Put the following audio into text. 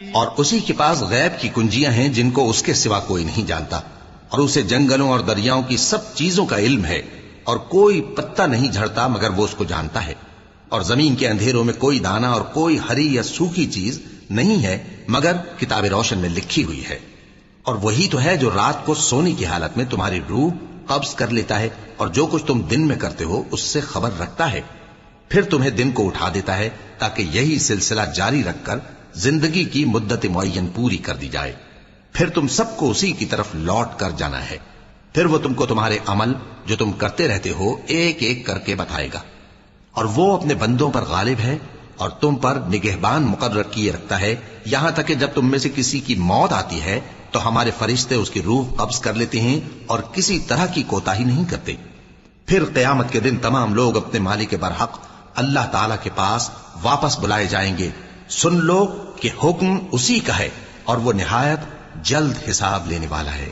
اور اسی کے پاس غیب کی کنجیاں ہیں جن کو اس کے سوا کوئی نہیں جانتا، اور اسے جنگلوں اور دریاؤں کی سب چیزوں کا علم ہے، اور کوئی پتا نہیں جھڑتا مگر وہ اس کو جانتا ہے، اور زمین کے اندھیروں میں کوئی دانہ اور کوئی ہری یا سوکھی چیز نہیں ہے مگر کتاب روشن میں لکھی ہوئی ہے۔ اور وہی تو ہے جو رات کو سونے کی حالت میں تمہاری روح قبض کر لیتا ہے، اور جو کچھ تم دن میں کرتے ہو اس سے خبر رکھتا ہے، پھر تمہیں دن کو اٹھا دیتا ہے تاکہ یہی سلسلہ جاری رکھ کر زندگی کی مدت معین پوری کر دی جائے، پھر تم سب کو اسی کی طرف لوٹ کر جانا ہے، پھر وہ تم کو تمہارے عمل جو تم کرتے رہتے ہو ایک ایک کر کے بتائے گا، اور وہ اپنے بندوں پر غالب ہے اور تم پر نگہبان مقرر کیے رکھتا ہے، یہاں تک کہ جب تم میں سے کسی کی موت آتی ہے تو ہمارے فرشتے اس کی روح قبض کر لیتے ہیں اور کسی طرح کی کوتاہی نہیں کرتے۔ پھر قیامت کے دن تمام لوگ اپنے مالک برحق اللہ تعالی کے پاس واپس بلائے جائیں گے۔ سن لو کہ حکم اسی کا ہے اور وہ نہایت جلد حساب لینے والا ہے۔